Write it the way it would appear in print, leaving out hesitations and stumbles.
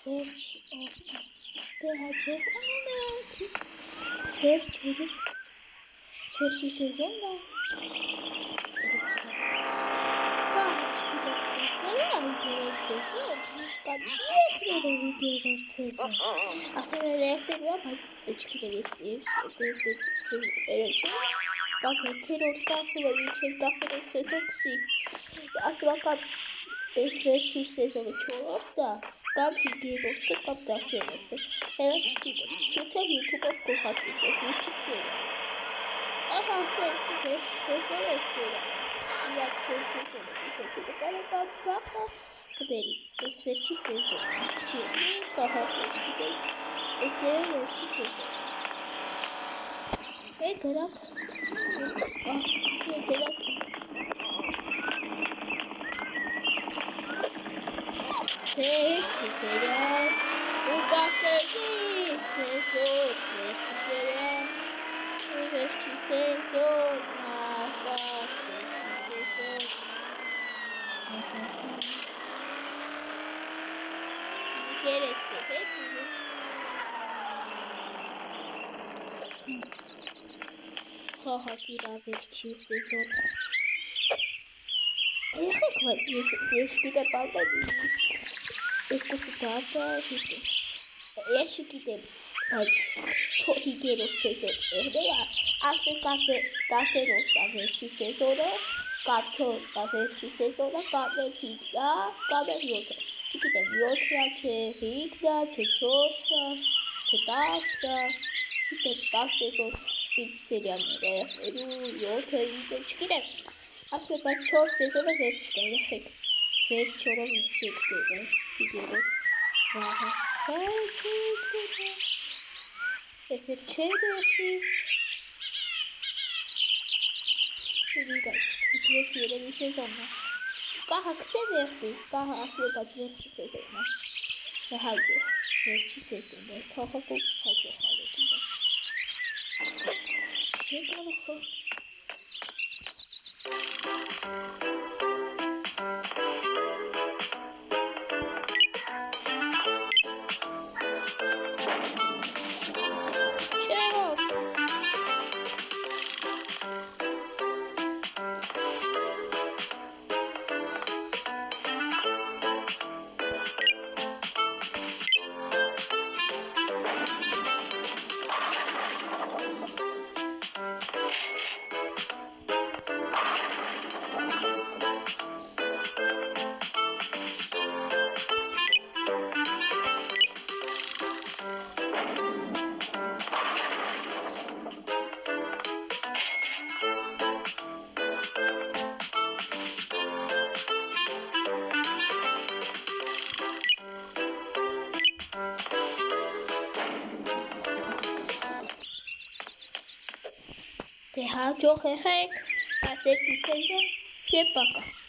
Վերջի օրը։ Դե հաջող անենք։ Վերջի սեզոնն է։ Կամ 5-րդը կամ 10-րդը։ Հենց չգիտեմ, եթե YouTube-ով կողարկվեց միշտ սերը։ Ահա, սեզոնը է սերը։ Իրակ սեզոնը իսեցի դկարեկան բախտը կբերի։ Ես վերջի սեզոն։ Չի, կահարկոչ գիտեմ։ Ես դերը վերջի սեզոն։ Է գրակ։ Գրակ։ Վերջի սերիալ, ու կասեցի սեզոն, վերջի սեզոն, կասեցի սեզոն։ Գերես կետեք խաղակ իրա վերջի սեզոն։ Եղեք վայ, ես գիտե պարտը երկուսը դարձա ես չգիտեմ, բայց 5-րդ սեզոն էհդեյա, ասպե կաֆե 10-րդ վերջի սեզոնը, կամ 4 վերջի սեզոնը, կամ 5-ա, կամ 7-ը, չգիտեմ, 7-ա, չէ 5-ա, չէ 4-ա, չէ 10-ա, չգիտեմ, 10 սեզոն ինչ սերիալներ է, 7-ը, չգիտեմ, ասպե բայց 4 սեզոնը վերջն է, եղեք, վերջ 4-ով ինչ չեք դեղել, 5-րդ, վահա, ես էր չէ դեղի, իրիգայց, ես վերջ երևի սեզոնն է, կահա կծե դեղի, կահա ասպե բայց վերջի սեզոնն է, հաջող, վերջի սեզոնն է, ես հաղակով հաջող հալետին է, չեք անախով, Դե հաջող եղեք, ասեք սեզոն, всем пока.